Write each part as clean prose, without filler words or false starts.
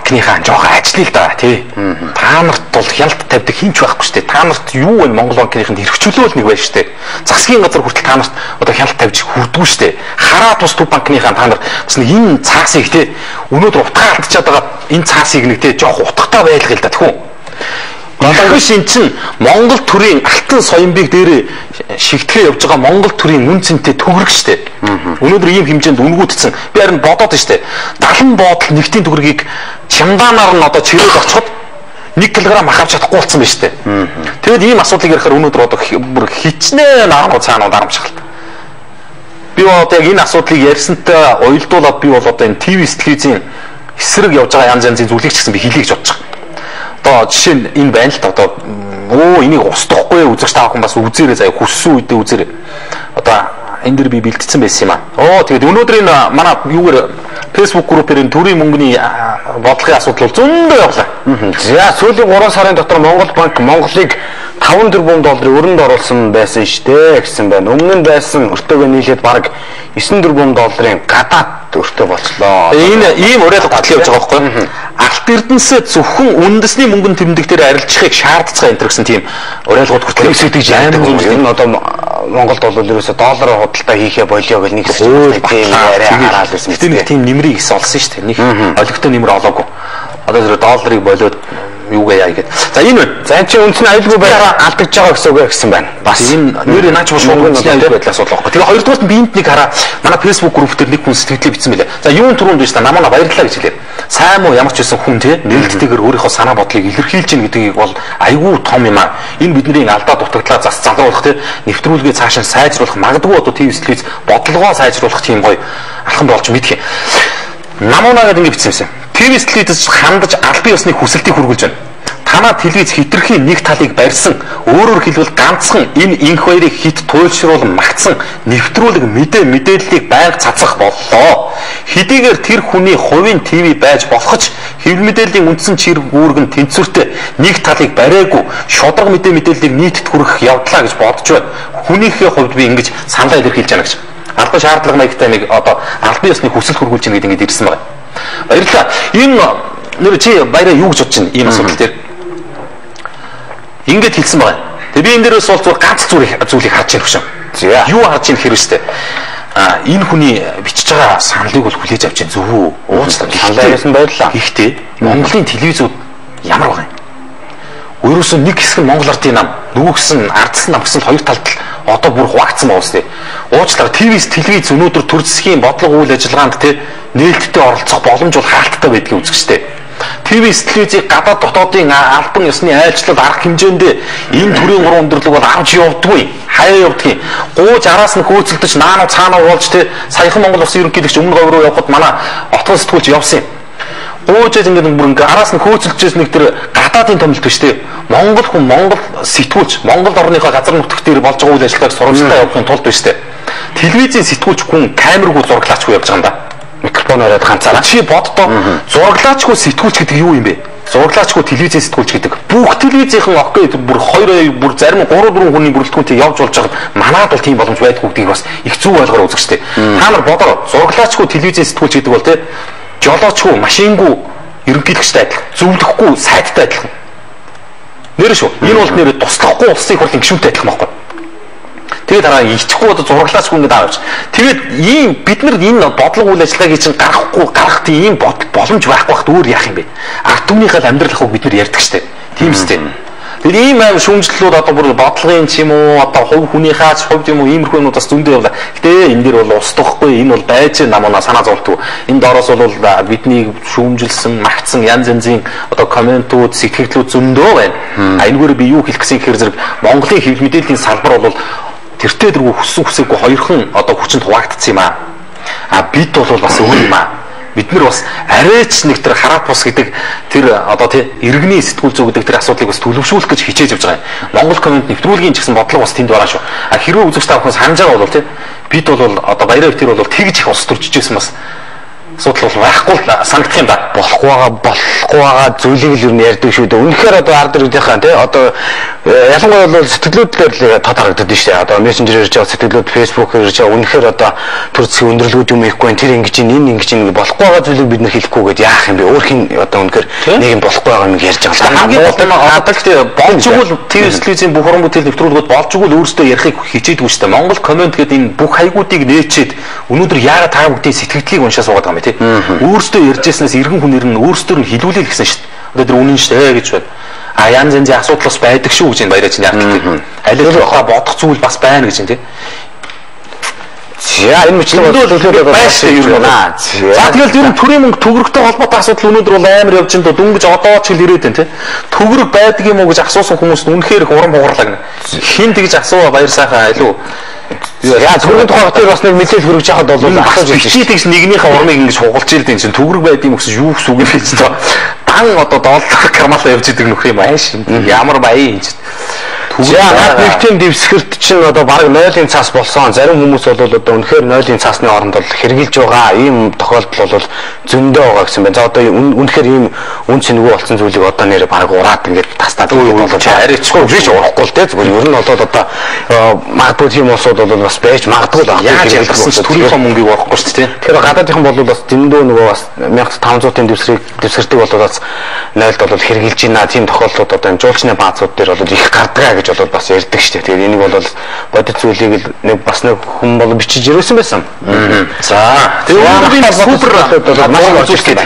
банкныхаа жоохон ажлыг да тий. Та нарт бол хяналт тавьдаг хинч байхгүй шүү дээ. Та нарт юу вэ Монгол банкныханд хэрэгжүүлэл нэг байна шүү дээ. Засгийн газар хүртэл та нарт одоо хяналт тавьж хүрдгүү шүү дээ. Хараад бас төв банкныхаа та нар бас нэг энэ цаасыг тий өнөөдөр утгаа алдчихад байгаа энэ цаасыг нэг тий жоох утгатай байлгая л да тэхүү. Гадагш эн чинь Монгол төрийн алтан соёмбыг дээрээ шигтгэе явж байгаа Монгол төрийн үн цэнтэй төгрөг штэ. Өнөөдөр ийм хэмжээнд үнгүүдсэн. Би харин бодоод штэ. 70 боодол нэгтийн төгрөгийг чамдаанаар нь одоо чирээд очиход 1 кг ах авч чадахгүй болсон байна штэ. Тэгэд ийм асуудлыг ярихаар өнөөдөр одоо бүр хичнээн арга цаанууд арамшгал. Би одоо яг энэ асуудлыг ярьсантай уялдуулаад би бол одоо энэ ТV телевизийн эсрэг явж байгаа янз янзын зүйлийг ч гэсэн би хэлье гэж бодож байгаа. Одоо жишээ нь энэ байна л да одоо энийг устгахгүй үзэгч таа хүн бас үзээрэй заяа хүссэн үедээ үзээрэй. Одоо энэ дэр би бэлдсэн байсан юм аа. Тэгээд өнөөдөр энэ манай юугаар Facebook группээр энэ төрийн мөнгөний бодлогын асуудал бол зөндөө явлаа. За сүүлийн 3 сарын дотор Монгол банк Монголыг 5 тэрбум долларын өрөнд оруулсан байсан штэ гэсэн байна. Өмнө нь байсан өртөөгөө нийлээд бараг 9 тэрбум долларын гадаад өртөө болчлоо. Энэ ийм уриалга батал явж байгаа байхгүй юу? Алт эрдэнэсээ зөвхөн үндэсний мөнгөнд тэмдэгтээр арилжахыг шаардцгаа энэ гэсэн тийм уриалгууд хүртэл эсвэдэж амар зүйл. Энэ одоо Монголд бол ерөөсө долларын худалдаа хийхэ болио гэх нэг тийм яриа гараад байсан. Тэр тийм нэмрийг их олсон шүү дээ. Нэг олигтой нэмэр олоогүй. Одоо тэр долларыг болоод юу яа гэдэг. За энэ байна. За энэ чинь үндсэн аюулгүй байдлаар алдагдж байгаа гэсэн үг гэсэн байна. Бас энэ нэр наач шууд үндсэн аюулгүй байдлаас асуудал байхгүй. Тэгээ хоёрдугаар нь биэнд нэг хараа манай Facebook групп дээр нэг хүн сэтгэлээ бичсэн байлаа. За юун түрүүнд биш та намаа баярлалаа гэж хэлээ. Сайн муу ямар ч байсан хүн те нээлттэйгээр өөрийнхөө санаа бодлыг илэрхийлж ийн гэдгийг бол айгүй том юм аа. Энэ бидний алдаа дутагдлаа зас залруулах те нэвтрүүлгээ цаашаа сайжруулах магадгүй одоо ТV телевиз бодлогоо сайжруулах тийм гоё алхам болж мэдхий. Намуунаа гэдэг ингэ бичсэн юм. ТV телевизэд хандаж албан ёсны хүсэлтийг хүргүүлж байна. Танаа телевиз хитрхийн нэг талыг барьсан, өөрөөр хэлбэл ганцхан энэ инх хоёрыг хит туйлшруулан магтсан нэвтрүүлэг мэдээллийг байнга цацах боллоо. Хэдийгээр тэр хүний хувийн ТV байж болох ч хэвлэл мэдээллийн үндсэн чирэг үүрэг нь тэнцвэртэй нэг талыг бариагүй шударга мэдээллийг нийтэд хүргэх явдлаа гэж бодож байна. Хүнийхээ хувьд би ингэж саналаа илэрхийлж байна гэж. Албан шаардлага маягтай нэг одоо албан ёсны хүсэл хүргүүлж байгаа гэдэг ингэж ирсэн байна. Баярлалаа. Энэ нэр чи баяраа юу гэж бодож байна ийм асуудал дээр? Ингээд хэлсэн байна. Тэгээ би энэ дээрээс бол зүгээр ганц зүйлийг харж яах юм. За юу харж яах хэрэгстэй. Энэ хүний бичиж байгаа саналыг бол хүлээж авч зөв үү? Уучлаарай. Саналаа ярьсан баярлалаа. Гэхдээ Монголын телевизүүд ямар байгаа юм? Өөрөөсөө нэг хэсэг нь Монгол ардын нам, нөгөө хэсэг нь ардсан нам гэсэн хоёр талд одоо бүр хуваагдсан байна үстэй. Уучлаарай телевиз өнөөдөр төр засгийн бодлого үйл ажиллагаанд те нээлттэй оролцох боломж бол хаалттай байдгийг үзэхтэй. телевизийг гадаад дотоодын албан ёсны айлчлал арга хэмжээндээ энэ төрлийн 3 өндөрлөг бол авч явдаггүй. Хаяа явдгийг. Гууж араас нь хөөцөлдөж наануу цаанаа болж те саяхан Монгол улсын ерөнхийлөгч өмнө говь руу явхад манай отгон сэтгүүлч явсан юм. Гуйжээд ингээд бүр ингээ араас нь хөөцөлжээс нэг тэр гадаадын томлт биш те Монгол хүн Монгол сэтгүүлч Монгол орныхоо газар нутагт дээр болж байгаа үйл ажиллагааг сурвалжтай явахын тулд биш те телевизийн сэтгүүлч хүн камергүй зураглаачгүй явж байгаа юм да микрофон ороод ганцаараа чи боддоо зураглаачгүй сэтгүүлч гэдэг юу юм бэ? Зураглаачгүй телевизийн сэтгүүлч гэдэг бүх телевизийнхэн окей бүр 2 бүр зарим 3-4 хүний бүрэлдэхүүнтэй явж болж байгаа манад бол тийм боломж байдгүй гэдгийг бас их зөв ойлгоор үзэгчтэй та нар бодоо зураглаачгүй телевизийн сэтгүүлч гэдэг бол те жолоочгүй машингүй ерөнхийлөгчтэй адилхан зөвлөхгүй сайттай адилхан нэр шүү энэ бол нэр туслахгүй улсын их хурлын гишүүнтэй адилхан байхгүй тэгээд дараа ичхгүй одоо зураглаачгүй ингээд аавч тэгээд ийм бид нар энэ бодлого үйл ажиллагааг чинь гаргах тийм боломж байхгүй хат өөр яах юм бэ ард түмнийхээ амьдрал ахыг бид нар ярьдаг штэ тийм үстэй тэгээд ийм аим шүүмжлэлүүд одоо бүр бодлогын ч юм уу одоо хувь хүнийхээ хувьд юм уу иймэрхүү юмудаас зөндөө явлаа. Гэтэ энэ дэр бол устдахгүй энэ бол байж намаа санаа зовлтгүй. Энэ доороос бол бидний шүүмжилсэн, магтсан янз янзын одоо комментууд, сэтгэлдлүүд зөндөө байна. Энэгээр би юу хэлэх гэсэн хэрэг зэрэг Монголын хэвлэл мэдээллийн салбар бол тэртээ дэргүй хүссэн хүсээгүй хоёрхан одоо хүчинд хуваагдсан юм аа. Бид бол бас өөр юм аа. Бид нар бас арайч нэг тэр хараат бус гэдэг тэр одоо тий иргэний сэтгүүл зүй гэдэг тэр асуудлыг бас төлөвшүүлэх гэж хичээж явж байгаа юм. Монгол коммент нэвтрүүлгийн ч гэсэн бодлого бас тэнд байгаа шүү. Хэрвээ үзэгч та бүхэн санаж байгаа бол тий бид бол одоо баяраа тэр бол тэгж их ус төржижсэн бас асуудал бол байхгүй санагдах юм да. Болохгүй болохгүй байгаа зүйлийг л юу ярьдаг шүү дээ. Үнэхээр одоо ард ирүүдийнхэн тий одоо ялангуяа бол сэтгэлдлүүдээр л тод харагддаг шүү дээ. Одоо мессенжерээр ирж байгаа сэтгэлдлүүд, фэйсбүүкээр ирж байгаа үнэхээр одоо төр зэсгийн өндөрлгүүд юм ихгүй тэр ингэж энэ ингэж ингэ болохгүй байгаа зүйлийг бид нар хэлэхгүйгээд яах юм бэ? Өөр хин одоо үнэхээр нэг юм болохгүй байгаа юм ярьж байгаа. Хамгийн гол нь одоо гэхдээ болж игэл телевизийн бүх уран бүтээл нэвтрүүлгүүд болж игэл өөрсдөө ярихыг хичээдгүй шүү дээ. Монгол комент гэдэг энэ бүх хаягуудыг нээчээд өнөөдөр яагаад та бүгдийн сэтгэлдлийг уншаа суугаад байгаа юм бэ тий? Өөрсдөө ярьжсэнээс иргэн хүнээр нь өөрсдөр нь хилүүлээ л гэсэн шүү дээ. Одоо тэр үнэн шүү дээ гэж байна. А янз янзын асуудал бас байдаг шүү гэж энэ баяраа чинь яагаад аль бодох зүйл бас байна гэж энэ тий. За энэ мэтлэг бол байштай юу наа. За тэгэл ер нь төрийн мөнгө төгрөгтэй холбоотой асуудал өнөөдөр бол амар явж энэ дөнгөж одоо ч хэл ирээд байна тий. Төгрөг байдаг юм уу гэж асуусан хүмүүст үнэхээр их урам хугарлагна. Хин тэгж асууа баяр сайхан илүү. Яа төгрөгийн тухай хотод бас нэг мэдээлэл хүргэж яхад бол асууж ирсэн. Тэгж нэгнийхээ урмыг ингэж хугалж ийл дээ чинь төгрөг байдığım гэсэн юу гэсэн үг юм чинь дан одоо доллар кармалаа явж идэг нөх юм ааш ямар баян юм чинь. За над нэгтийн дэвсгэрт чинь одоо бараг 0-ын цаас болсон. Зарим хүмүүс бол одоо үнэхээр 0-ын цаасны оронд бол хэрглэж байгаа ийм тохиолдол бол зөндөө байгаа гэсэн байна. За одоо үнэхээр ийм үн цэнэгүй болсон зүйлийг одоо нэр бараг ураад ингээд тастаад болж арайчгүй биш урахгүй л дээ. Зүгээр ер нь одоо магадгүй тийм улсууд бол бас байж магадгүй л яаж ялгарсан төрийнхөө мөнгийг урахгүй шүү дээ. Тэгэхээр гадаадынхан бол бас дэндүү нөгөө бас 1500-ын дэвсгэртийг бол бас 0-д бол хэрглэж байна. Тийм тохиолдлууд одоо энэ жуулчны баазууд дээр бол их гардгаа гэж бол бас ярьдаг шүү дээ. Тэгээд энийг бол бодит зүйлийг нэг бас нэг хүн бол бичиж ирсэн байсан. За тэгээд өнөөдрийн супер Монгол үзүүлэлт.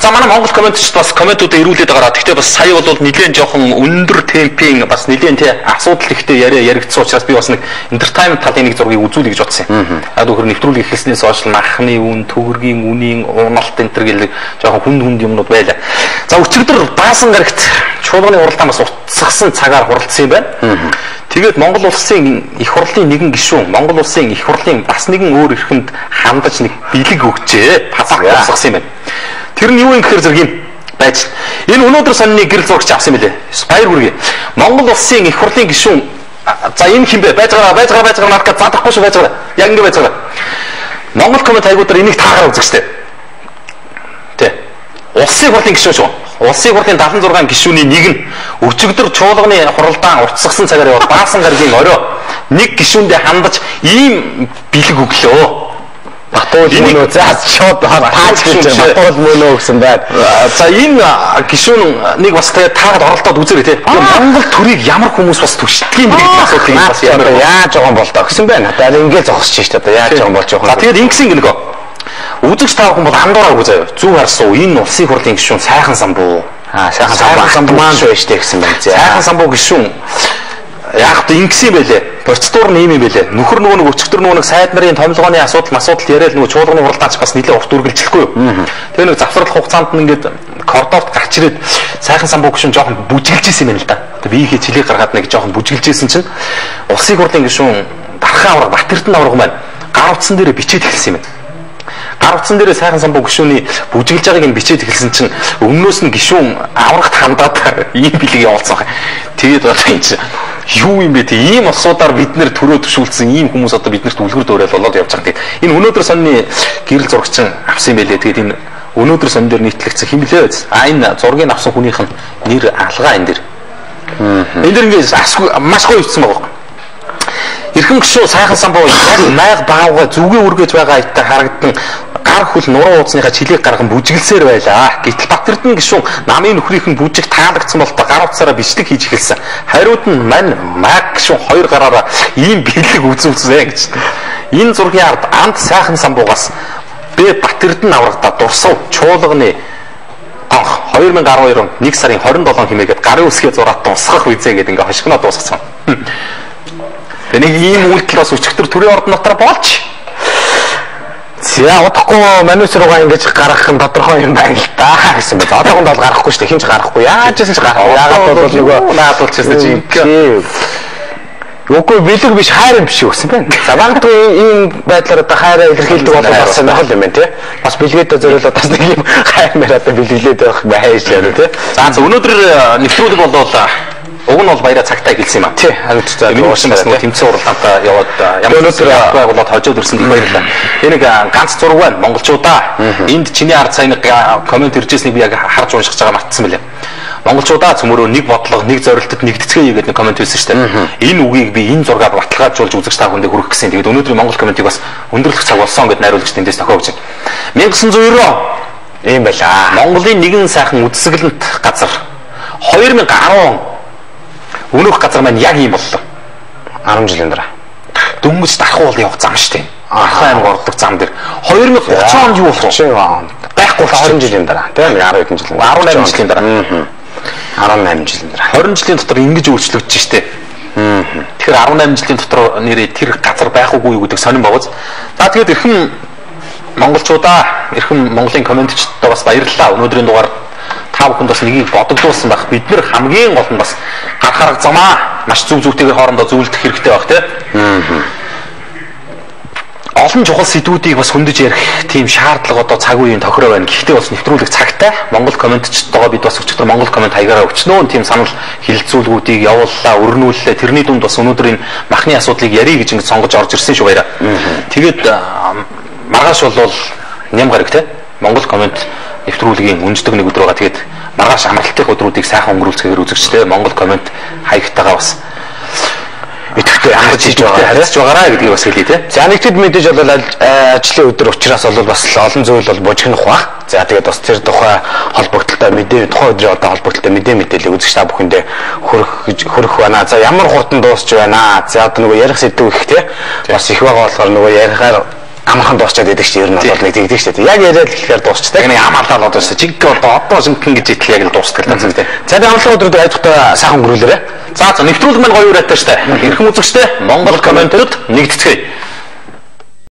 За манай Монгол комментчд бас комментуудаа ирүүлээд байгаа. Гэхдээ бас сая бол нэлээд жоохон өндөр темпийн бас нэлээд тий асуудал ихтэй яригдсан учраас би бас нэг entertainment талын нэг зургийг үзүүлэе гэж бодсон юм. Яг өөр нэвтрүүлэг эхэлснээс хойш махны үн, төгрөгийн үнийн уналт энэ төр гэл жоохон хүнд юмнууд байлаа. За өчигдөр Баасан гарагт чуулганы уралдаан бас утсгсан цагаар хуралдсан юм байна. Тэгээд Монгол улсын их хурлын нэгэн гишүүн, Монгол улсын их хурлын бас нэгэн өөр эрхэнд хандаж нэг бэлэг өгчээ. Пасаг утсгсан юм байна. Тэр нь юу юм гэхээр зэрэг юм байж. Энэ өнөөдөр сонины гэрэл зурагч авсан юм лээ. Баяр хүргэе. Монгол улсын их хурлын гишүүн за энэ хин бэ? Байж байгаа надад задахгүй шүү байж байгаа. Яг ингэ байж байгаа. Монгол коммент хайгуудаар энийг таагаар үзэгчтэй. Тэ. Улсын хурлын гишүүн шүү. Улсын хурлын 76 гишүүний нэг нь өчигдөр чуулганы хуралдаан уртсгсан цагаар яваад Баасан гарагийн орой нэг гишүүндээ хандаж ийм бэлэг өглөө. Батуул мөнөө заас шууд тааж гэж батуул мөнөө гэсэн байна. За энэ гишүүн нэг бас таад оролдоод үзээрэй тий. Монгол төрийг ямар хүмүүс бас түшдгийг гэдэг асуудлыг бас ямар яаж байгаа юм бол тоо гэсэн байна. Одоо ингээд зогсож шүү дээ. Одоо яаж байгаа юм болж байгаа юм. За тэгээд ингэсэн гинэго. Үзэгч таа хүн бол андуураагүй заяа. Зүг харсуу энэ улсын хурлын гишүүн сайхан самбуу. Сайхан самбуу маань байж тээ гэсэн байна. Сайхан самбуу гишүүн яг одоо ингэсэн байлээ. Процедур нь ийм юм байлээ. Нөхөр нөгөө өчигдөр нөгөө сайд нарын томилгооны асуудал яриад нөгөө чуулганы хуралдаач бас нэлээд урт үргэлжлэхгүй юу. Тэгээ нэг завсрал хугацаанд нь ингээд коридорт гарч ирээд сайхан самбуу гишүүн жоохон бүжиглж исэн юм л да. Тэгээ биеийнхээ чилийг гаргаад нэг жоохон бүжиглж исэн чинь улсын хурлын гишүүн дархан авраг Бат Эрдэнэ авраг маань гар утсан дээр бичээд эхэлсэн юм байна. Гар утсан дээр сайхан самбуу гишүүний бүжиглж байгааг нь бичээд эхэлсэн чинь өмнөөс нь гишүүн аврагт хандаад ийм бэлэг явуулсан байна. Тэгээд одоо энэ чинь юу юм бэ те ийм асуудаар бид нэр төрөө төвшүүлсэн ийм хүмүүс одоо биднэрт үлгэр дуурайл болоод явж байгаа. Тэгээд энэ өнөөдөр сонины гэрэл зурагчин авсан юм байлээ. Тэгээд энэ өнөөдөр сон дээр нийтлэгдсэн химлээ байц. Энэ зургийг авсан хүнийх нь нэр алгаа энэ дэр. Энэ дэр ингээд маш гоё ицсэн байгаа. Эрхэм гишүүн сайхан самбуу яг найг баавга зүгээ үргэж байгаа айтаа харагдан гар хөл нуруу ууцныхаа чилийг гарган бүжиглсээр байлаа. Гэтэл Бат Эрдэнэ гишүүн намын нөхрийнх нь бүжиг таалагдсан бол гар утсаараа бичлэг хийж эхэлсэн. Хариуд нь мань маг гишүүн хоёр гараараа ийм бэлэг үзүүлсэн гэж. Энэ зургийн ард амт сайхан самбуугаас бэ Бат Эрдэнэ аврагта дурсав чуулганы 2012 он 1 сарын 27 хэмээгээд гарын үсгээ зураад тусгах визээ гэдэг ингээ хошигноо дуусгасан. Нэг ийм үйлдэл бас өчигдөр төрийн ордон дотор болж. За удахгүй манус руугаа ингэж гаргах нь тодорхой юм байна л да гэсэн бэ. Одоогонд бол гарахгүй шүү дээ. Хинч гарахгүй. Яаж ч гарахгүй. Яагаад бол нөгөө наадуулчихсан чинь. Үгүй бэлэг биш хайр юм биш үү гэсэн байна. За магадгүй ийм байдлаар одоо хайраа илэрхийлдэг бол бас сонирхол юм байна тий. Бас бэлгээдээ зориулаад бас нэг юм хайр мэр одоо бэлгэлээд байх байж яа тий. За өнөөдөр нэвтрүүлэг болоо Уг нь бол баяраа цагтаа хэлсэн юм аа. Тий, харагдчихсан. Миний бас нэг тэмцээн уралдаантаа яваад ямар ч байгууллаад хожоод ирсэнд их баярлалаа. Энэ нэг ганц зураг байна. Монголчуудаа энд чиний ард сайн комент иржсэнийг би яг харж уншиж байгаа мартсан мөлий. Монголчуудаа цөмөрөө нэг бодлого, нэг зорилтод нэгдэцгээе гэдэг нэг комент хэлсэн шүү дээ. Энэ үгийг би энэ зургаар баталгаажуулж үзэгч та бүхэндээ хүргэх гэсэн. Тэгээд өнөөдрийн Монгол комментиг бас өндөрлөх цаг болсон гэдээ найруулагч тэндээс тохиогч. 1990 ийм байлаа. Монголын нэгэн сайхан үдсгэлэнт газар 2010 өнөөх газар маань яг ийм боллоо. 10 жилийн дараа. Дөнгөж дархуу бол явах зам штеп. Ахаа аймаг ордог зам дээр 2030 онд юу болох вэ? Байхгүй 20 жилийн дараа. Тийм 10 хэдэн жилийн. 18 жилийн дараа. 18 жилийн дараа. 20 жилийн дотор ингэж өөрчлөгдөж штеп. Тэгэхээр 18 жилийн дотор нэрээ тэр газар байх уугүй юу гэдэг сонирн бовоз. За тэгээд эрхэм монголчуудаа, эрхэм Монголын комментчдод бас баярлалаа. Өнөөдрийн дугаар та бүхэнд бас нэгийг бодогдуулсан байх. Бид нэр хамгийн гол нь бас гарах замаа маш зүв зүйтэйгээр хоорондоо зөвлөдөх хэрэгтэй байх тийм. Олон чухал сэдвүүдийг бас хөндөж ярих тийм шаардлага одоо цаг үеийн тохироо байна. Гэхдээ бас нэвтрүүлэг цагтай Монгол комментчдтойгоо бид бас өчигдөр Монгол коммент хаягаараа өчнөө тийм санал хилцүүлгүүдийг явууллаа, өрнүүллээ. Тэрний дунд бас өнөөдрийн махны асуудлыг ярих гэж ингэж сонгож орж ирсэн шүү баяраа. Тэгээд маргааш бол ням гараг тийм Монгол коммент нэвтрүүлгийн үнждэг нэг өдөр байгаа. Тэгээд маргааш амралтын өдрүүдийг сайхан өнгөрүүлцгээгээр үзэгчтэй Монгол коммент хаягтайгаа бас итгэвчтэй хангаж хийж байгаа харьцаж байгаараа гэдгийг бас хэлье тий. За нэгтгэд мэдээж бол ажлын өдөр учраас бол бас олон зүйл бол бужигнах ба. За тэгээд бас тэр тухай холбогдлолтой мэдээ тухайн өдрийн одоо холбогдлолтой мэдээлэл үзэгч та бүхэндээ хүрэх байна. За ямар хурдан дуусч байна. За одоо нөгөө ярих сэдв их тий. Бас их байгаа болохоор нөгөө ярихаар амархан дуусчаад байдаг чинь ер нь бол нэг тэгдэг шүү дээ. Яг яриад гэхээр дуусчдаг. Яг амаалал одоо чиг одоо шинхэн гэж итгэл яг л дуусдаг тань зүгтэй. За тэгээд амлын өдрүүд айдахтаа сайхан өнгөрүүлээрэ. За нэвтрүүлэг маань гоё үрээтэй шүү дээ. Хэрхэн үзэгчтэй Монгол комментод нэгдэцгээе.